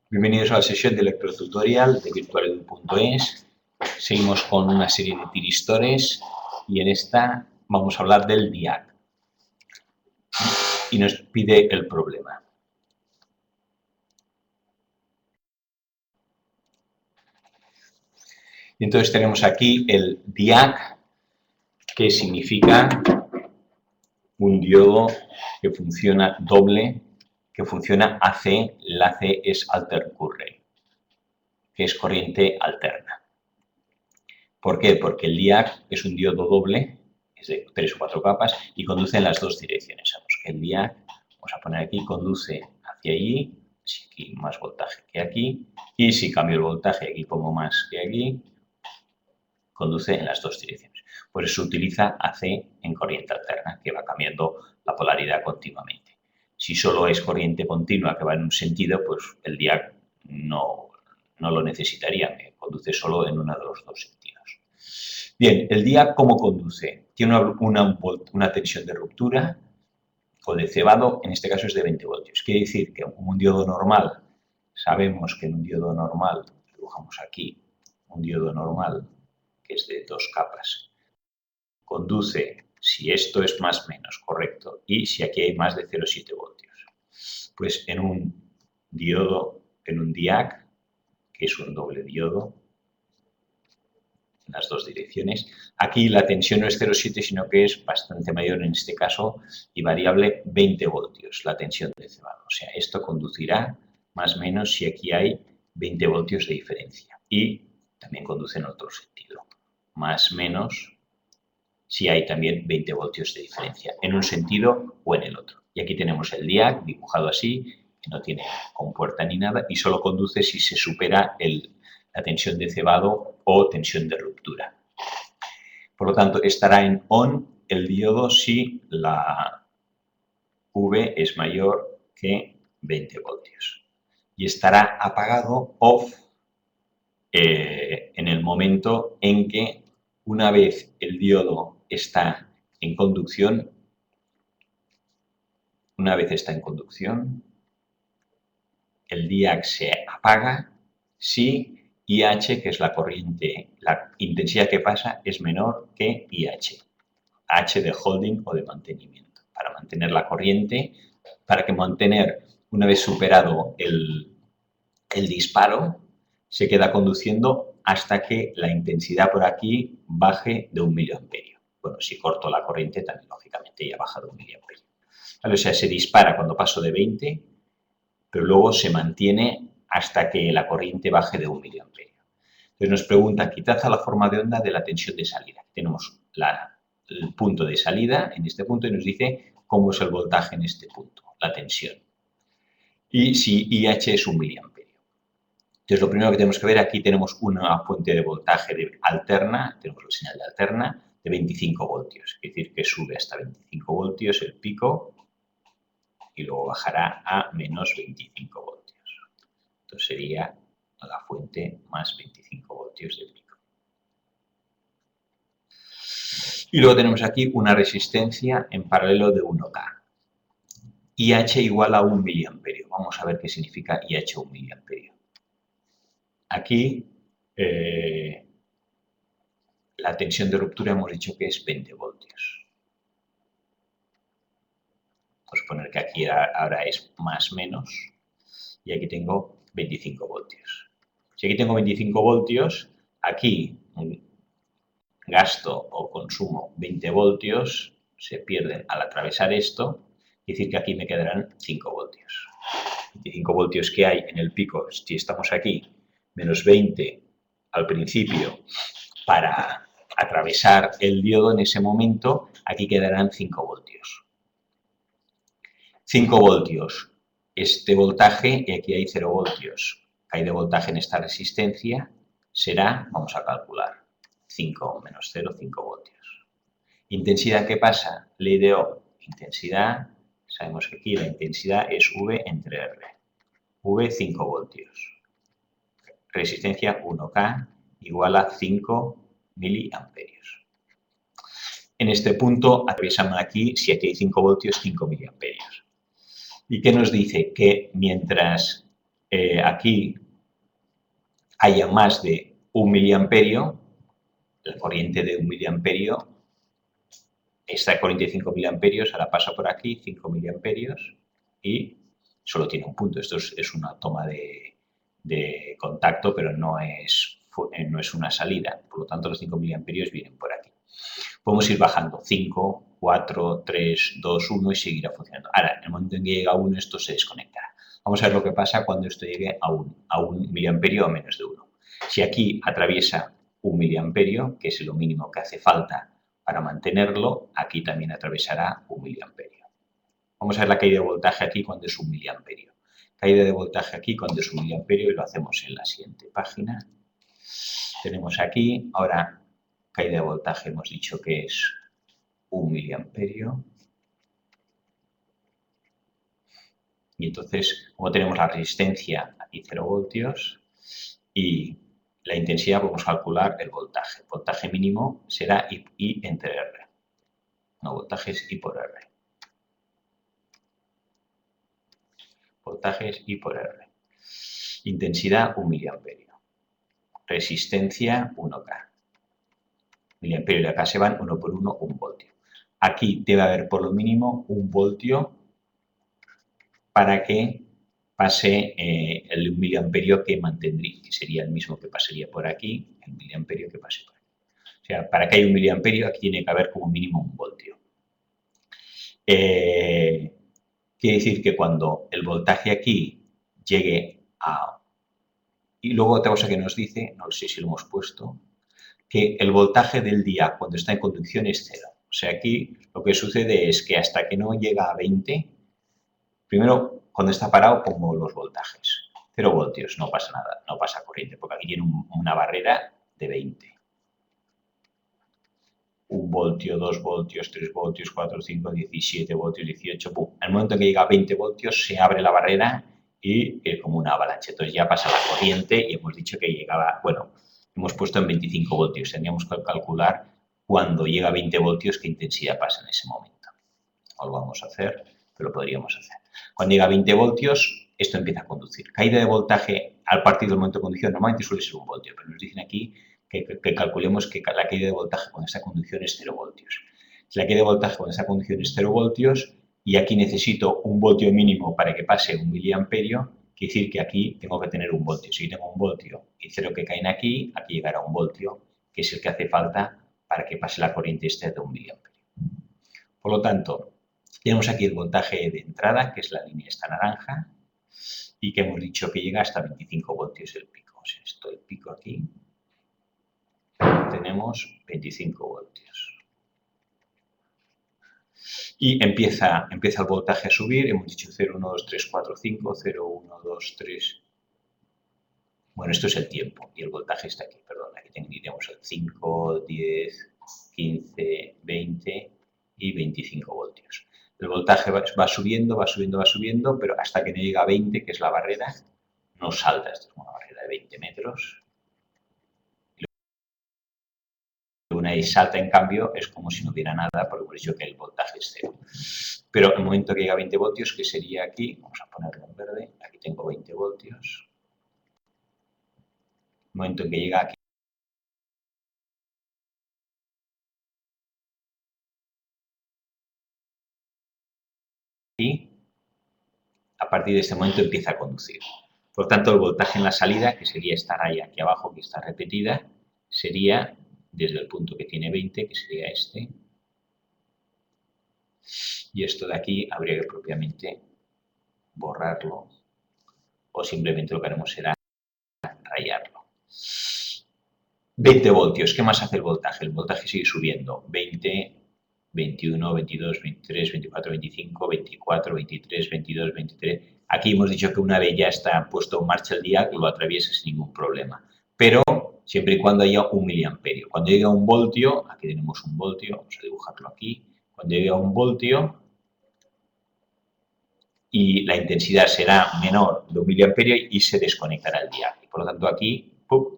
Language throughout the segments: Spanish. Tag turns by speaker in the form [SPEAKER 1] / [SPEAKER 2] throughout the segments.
[SPEAKER 1] Bienvenidos a la sesión de electrotutorial de virtualedu.es. Seguimos con una serie de tiristores y en esta vamos a hablar del DIAC. Y nos pide el problema. Y entonces tenemos aquí el DIAC, que significa un diodo que funciona doble, que funciona AC. La AC es alter current, que es corriente alterna. ¿Por qué? Porque el DIAC es un diodo doble, es de 3 o 4 capas y conduce en las dos direcciones. Sabemos que el DIAC, vamos a poner aquí, conduce hacia allí, si aquí más voltaje que aquí, y si cambio el voltaje, aquí pongo más que aquí, conduce en las dos direcciones. Por eso se utiliza AC en corriente alterna, que va cambiando la polaridad continuamente. Si solo es corriente continua que va en un sentido, pues el DIAC no lo necesitaría, me conduce solo en uno de los dos sentidos. Bien, el DIAC, ¿cómo conduce? Tiene una tensión de ruptura o de cebado, en este caso es de 20 voltios. Quiere decir que un diodo normal, sabemos que en un diodo normal, dibujamos aquí, un diodo normal que es de 2 capas, conduce, si esto es más menos, correcto, y si aquí hay más de 0,7 voltios. Pues en un diodo, en un DIAC, que es un doble diodo, en las dos direcciones. Aquí la tensión no es 0,7, sino que es bastante mayor en este caso y variable 20 voltios, la tensión de cebado. O sea, esto conducirá más o menos si aquí hay 20 voltios de diferencia. Y también conduce en otro sentido, más o menos si hay también 20 voltios de diferencia, en un sentido o en el otro. Y aquí tenemos el DIAC dibujado así, que no tiene compuerta ni nada, y solo conduce si se supera la tensión de cebado o tensión de ruptura. Por lo tanto, estará en ON el diodo si la V es mayor que 20 voltios. Y estará apagado, OFF, en el momento en que una vez el diodo está en conducción, el DIAC se apaga si IH, que es la corriente, la intensidad que pasa, es menor que IH. H de holding o de mantenimiento. Para mantener la corriente, una vez superado el disparo, se queda conduciendo hasta que la intensidad por aquí baje de 1 miliamperio. Bueno, si corto la corriente, también lógicamente ya baja de 1 miliamperio. ¿Vale? O sea, se dispara cuando paso de 20, pero luego se mantiene hasta que la corriente baje de 1 miliamperio. Entonces nos pregunta, quitad a la forma de onda de la tensión de salida. Tenemos el punto de salida en este punto y nos dice cómo es el voltaje en este punto, la tensión. Y si IH es 1 miliamperio. Entonces lo primero que tenemos que ver, aquí tenemos una fuente de voltaje alterna, tenemos la señal de alterna, de 25 voltios. Es decir, que sube hasta 25 voltios el pico y luego bajará a menos 25 voltios. Entonces sería la fuente más 25 voltios de pico. Y luego tenemos aquí una resistencia en paralelo de 1K. IH igual a 1 miliamperio. Vamos a ver qué significa IH 1 miliamperio. Aquí la tensión de ruptura hemos dicho que es 20 voltios. Pues poner que aquí ahora es más menos y aquí tengo 25 voltios. Si aquí tengo 25 voltios, aquí gasto o consumo 20 voltios, se pierden al atravesar esto, es decir que aquí me quedarán 5 voltios. 25 voltios que hay en el pico, si estamos aquí, menos 20 al principio para atravesar el diodo en ese momento, aquí quedarán 5 voltios. 5 voltios, este voltaje, y aquí hay 0 voltios, hay de voltaje en esta resistencia, será, vamos a calcular, 5 menos 0, 5 voltios. ¿Intensidad qué pasa? Ley de Ohm, intensidad, sabemos que aquí la intensidad es V entre R. V, 5 voltios. Resistencia 1K igual a 5 miliamperios. En este punto atravesamos aquí, si aquí hay 5 voltios, 5 miliamperios. ¿Y qué nos dice? Que mientras aquí haya más de 1 miliamperio, la corriente de 1 miliamperio, esta corriente de 5 miliamperios ahora pasa por aquí, 5 miliamperios, y solo tiene un punto. Esto es una toma de contacto, pero no es una salida. Por lo tanto, los 5 miliamperios vienen por aquí. Podemos ir bajando 5, 4, 3, 2, 1 y seguirá funcionando. Ahora, en el momento en que llega a 1, esto se desconectará. Vamos a ver lo que pasa cuando esto llegue a 1 miliamperio o menos de 1. Si aquí atraviesa 1 miliamperio, que es lo mínimo que hace falta para mantenerlo, aquí también atravesará 1 miliamperio. Vamos a ver la caída de voltaje aquí cuando es 1 miliamperio. Caída de voltaje aquí cuando es 1 miliamperio y lo hacemos en la siguiente página. Tenemos aquí, ahora, caída de voltaje hemos dicho que es 1 miliamperio. Y entonces, como tenemos la resistencia aquí 0 voltios y la intensidad, podemos calcular el voltaje. El voltaje mínimo será I entre R. No, voltaje es I por R. Voltaje es I por R. Intensidad 1 miliamperio. Resistencia 1K. Miliamperio y acá se van 1 por 1, 1 voltio. Aquí debe haber por lo mínimo 1 voltio para que pase el 1 miliamperio que mantendría, que sería el mismo que pasaría por aquí, el miliamperio que pase por aquí. O sea, para que haya 1 miliamperio, aquí tiene que haber como mínimo 1 voltio. Quiere decir que cuando el voltaje aquí llegue a... Y luego otra cosa que nos dice, no sé si lo hemos puesto, que el voltaje del día cuando está en conducción es 0. O sea, aquí lo que sucede es que hasta que no llega a 20, primero, cuando está parado, pongo los voltajes. 0 voltios, no pasa nada, no pasa corriente, porque aquí tiene una barrera de 20. 1 voltio, 2 voltios, 3 voltios, 4, 5, 17 voltios, 18, ¡pum! En el momento en que llega a 20 voltios, se abre la barrera y como una avalancha. Entonces ya pasa la corriente y hemos dicho que llegaba, bueno, hemos puesto en 25 voltios. Tendríamos que calcular cuando llega a 20 voltios qué intensidad pasa en ese momento. No lo vamos a hacer, pero lo podríamos hacer. Cuando llega a 20 voltios, esto empieza a conducir. Caída de voltaje al partir del momento de conducción normalmente suele ser 1 voltio, pero nos dicen aquí que calculemos que la caída de voltaje cuando esta conducción es 0 voltios. Si la caída de voltaje cuando esta conducción es 0 voltios y aquí necesito 1 voltio mínimo para que pase 1 miliamperio, quiere decir que aquí tengo que tener 1 voltio. Si tengo 1 voltio y 0 que caen aquí llegará 1 voltio, que es el que hace falta para que pase la corriente esta de 1 miliamperio. Por lo tanto, tenemos aquí el voltaje de entrada, que es la línea esta naranja, y que hemos dicho que llega hasta 25 voltios el pico. O sea, esto el pico aquí, tenemos 25 voltios. Y empieza el voltaje a subir, hemos dicho 0, 1, 2, 3, 4, 5, 0, 1, 2, 3. Bueno, esto es el tiempo y el voltaje está aquí, perdón, aquí tendríamos el 5, 10, 15, 20 y 25 voltios. El voltaje va subiendo, va subiendo, va subiendo, pero hasta que no llega a 20, que es la barrera, no salta. Esta es una barrera de 20 metros. Una y salta, en cambio, es como si no hubiera nada, porque hemos dicho que el voltaje es 0. Pero el momento que llega a 20 voltios, que sería aquí, vamos a ponerlo en verde, aquí tengo 20 voltios. El momento en que llega aquí, y a partir de este momento empieza a conducir. Por tanto, el voltaje en la salida, que sería esta raya aquí abajo, que está repetida, sería desde el punto que tiene 20, que sería este. Y esto de aquí habría que propiamente borrarlo, o simplemente lo que haremos será rayarlo. 20 voltios, ¿qué más hace el voltaje? El voltaje sigue subiendo. 20, 21, 22, 23, 24, 25, 24, 23, 22, 23. Aquí hemos dicho que una vez ya está puesto en marcha el día, lo atraviesa sin ningún problema. Pero siempre y cuando haya 1 miliamperio. Cuando llegue a 1 voltio, aquí tenemos 1 voltio, vamos a dibujarlo aquí. Cuando llegue a 1 voltio y la intensidad será menor de 1 miliamperio y se desconectará el día. Y por lo tanto aquí, ¡pum!,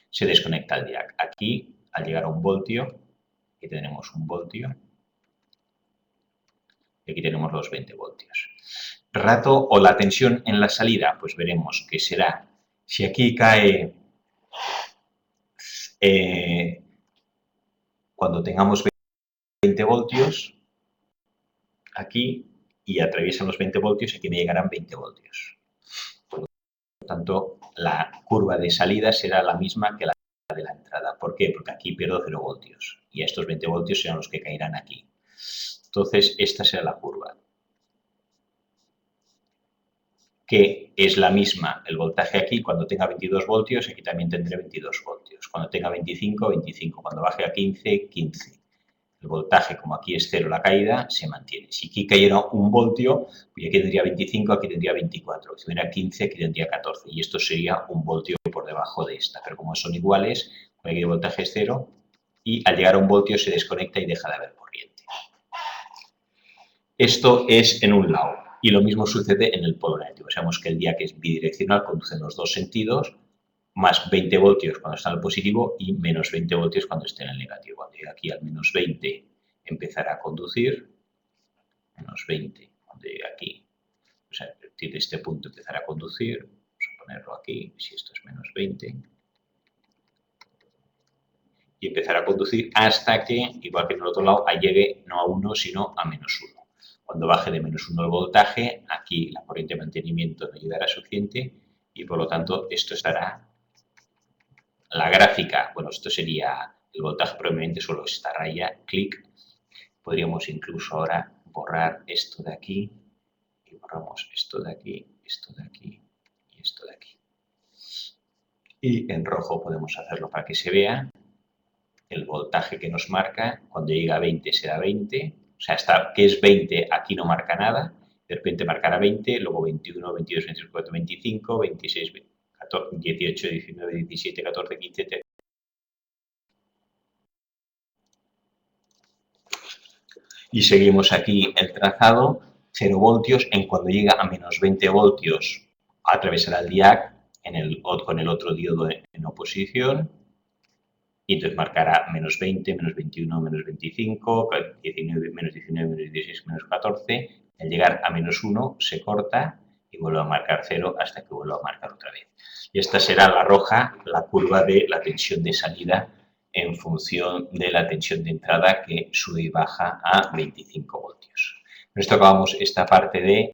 [SPEAKER 1] se desconecta el jack. Aquí, al llegar a 1 voltio, aquí tenemos 1 voltio, y aquí tenemos los 20 voltios. rato o la tensión en la salida, pues veremos que será, si aquí cae, cuando tengamos 20 voltios, aquí, y atraviesan los 20 voltios, aquí me llegarán 20 voltios. Por lo tanto, la curva de salida será la misma que la de la entrada. ¿Por qué? Porque aquí pierdo 0 voltios y estos 20 voltios serán los que caerán aquí. Entonces, esta será la curva, que es la misma, el voltaje aquí, cuando tenga 22 voltios, aquí también tendré 22 voltios. Cuando tenga 25, 25. Cuando baje a 15, 15. El voltaje, como aquí es 0 la caída, se mantiene. Si aquí cayera 1 voltio, pues aquí tendría 25, aquí tendría 24. Si tuviera 15, aquí tendría 14. Y esto sería 1 voltio por debajo de esta. Pero como son iguales, aquí el voltaje es 0 y al llegar a 1 voltio se desconecta y deja de haber corriente. Esto es en un lado. Y lo mismo sucede en el polo negativo. Sabemos que el diag es bidireccional, conduce en los dos sentidos, más 20 voltios cuando está en el positivo y menos 20 voltios cuando esté en el negativo. Cuando llegue aquí al menos 20 empezará a conducir, menos 20, cuando llegue aquí, o sea, a partir de este punto empezará a conducir, vamos a ponerlo aquí, si esto es menos 20, y empezará a conducir hasta que, igual que en el otro lado, llegue no a 1, sino a menos 1. Cuando baje de menos 1 el voltaje, aquí la corriente de mantenimiento no llegará suficiente y por lo tanto esto estará, la gráfica, bueno, esto sería el voltaje probablemente solo esta raya, clic. Podríamos incluso ahora borrar esto de aquí y borramos esto de aquí, esto de aquí y esto de aquí. Y en rojo podemos hacerlo para que se vea el voltaje que nos marca. Cuando llega a 20 será 20, o sea, hasta que es 20 aquí no marca nada, de repente marcará 20, luego 21, 22, 23, 24, 25, 26, 14, 18, 19, 17, 14, 15, 13. Y seguimos aquí el trazado, 0 voltios, en cuando llega a menos 20 voltios atravesará el diag con el otro diodo en oposición, y entonces marcará menos 20, menos 21, menos 25, 19, menos 19, menos 16, menos 14. Al llegar a menos 1 se corta y vuelve a marcar 0 hasta que vuelva a marcar otra vez. Y esta será la roja, la curva de la tensión de salida en función de la tensión de entrada que sube y baja a 25 voltios. Con esto acabamos esta parte de